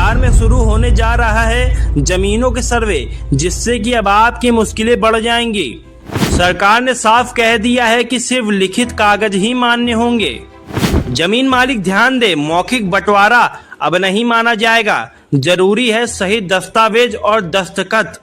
बिहार में शुरू होने जा रहा है जमीनों के सर्वे, जिससे कि अब आपकी मुश्किलें बढ़ जाएंगी। सरकार ने साफ कह दिया है कि सिर्फ लिखित कागज ही मान्य होंगे। जमीन मालिक ध्यान दे, मौखिक बंटवारा अब नहीं माना जाएगा। जरूरी है सही दस्तावेज और दस्तखत।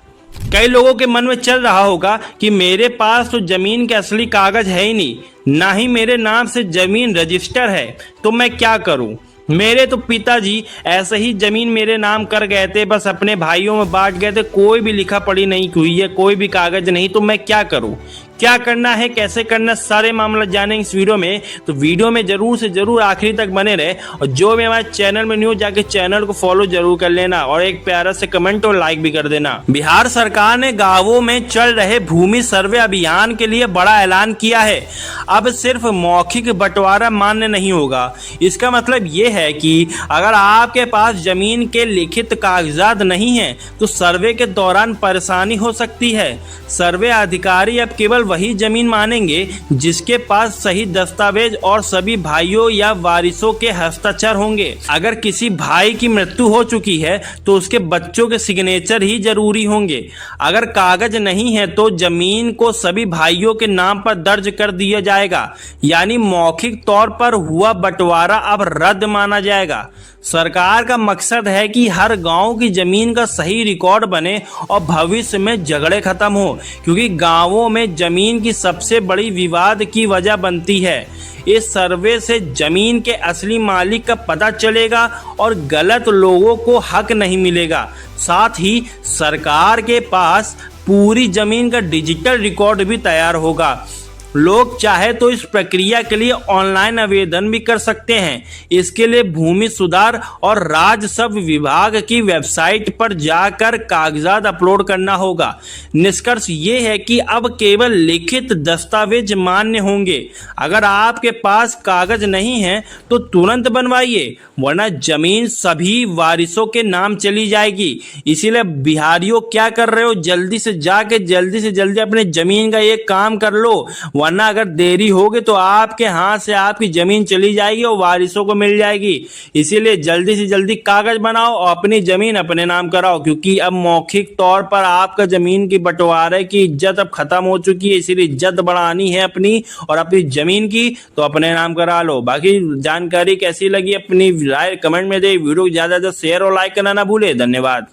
कई लोगों के मन में चल रहा होगा कि मेरे पास तो जमीन के असली कागज है ही नहीं, ना ही मेरे नाम से जमीन रजिस्टर है, तो मैं क्या करूं। मेरे तो पिताजी ऐसे ही जमीन मेरे नाम कर गए थे, बस अपने भाइयों में बांट गए थे, कोई भी लिखा पढ़ी नहीं हुई है, कोई भी कागज नहीं, तो मैं क्या करूं। क्या करना है, कैसे करना, सारे मामला जानेंगे इस वीडियो में। तो वीडियो में जरूर से जरूर आखिरी तक बने रहे, और जो भी हमारे चैनल में न्यू जाके चैनल को फॉलो जरूर कर लेना और एक प्यारा से कमेंट और लाइक भी कर देना। बिहार सरकार ने गांवों में चल रहे भूमि सर्वे अभियान के लिए बड़ा ऐलान किया है। अब सिर्फ मौखिक बंटवारा मान्य नहीं होगा। इसका मतलब ये है कि अगर आपके पास जमीन के लिखित कागजात नहीं है तो सर्वे के दौरान परेशानी हो सकती है। सर्वे अधिकारी अब केवल वही जमीन मानेंगे जिसके पास सही दस्तावेज और सभी भाइयों या वारिसों के हस्ताक्षर होंगे। अगर किसी भाई की मृत्यु हो चुकी है तो उसके बच्चों के सिग्नेचर ही जरूरी होंगे। अगर कागज नहीं है तो जमीन को सभी भाइयों के नाम पर दर्ज कर दिया जाएगा, यानी मौखिक तौर पर हुआ बंटवारा अब रद्द माना जाएगा। सरकार का मकसद है कि हर गांव की जमीन का सही रिकॉर्ड बने और भविष्य में झगड़े खत्म हो, क्योंकि गांवों में जमीन की सबसे बड़ी विवाद की वजह बनती है। इस सर्वे से जमीन के असली मालिक का पता चलेगा और गलत लोगों को हक नहीं मिलेगा। साथ ही सरकार के पास पूरी जमीन का डिजिटल रिकॉर्ड भी तैयार होगा। लोग चाहे तो इस प्रक्रिया के लिए ऑनलाइन आवेदन भी कर सकते हैं। इसके लिए भूमि सुधार और राजस्व विभाग की वेबसाइट पर जाकर कागजात अपलोड करना होगा। निष्कर्ष ये है कि अब केवल लिखित दस्तावेज मान्य होंगे। अगर आपके पास कागज नहीं है तो तुरंत बनवाइए, वरना जमीन सभी वारिसों के नाम चली जाएगी। इसीलिए बिहारियों क्या कर रहे हो, जल्दी से जाके जल्दी से जल्दी अपने जमीन का एक काम कर लो, वरना अगर देरी होगी तो आपके हाथ से आपकी जमीन चली जाएगी और वारिसों को मिल जाएगी। इसीलिए जल्दी से जल्दी कागज बनाओ और अपनी जमीन अपने नाम कराओ, क्योंकि अब मौखिक तौर पर आपका जमीन की बंटवारे की इज्जत अब खत्म हो चुकी है। इसीलिए इज्जत बढ़ानी है अपनी और अपनी जमीन की, तो अपने नाम करा लो। बाकी जानकारी कैसी लगी अपनी राय कमेंट में दे। वीडियो को ज्यादा से शेयर और लाइक करना ना भूले। धन्यवाद।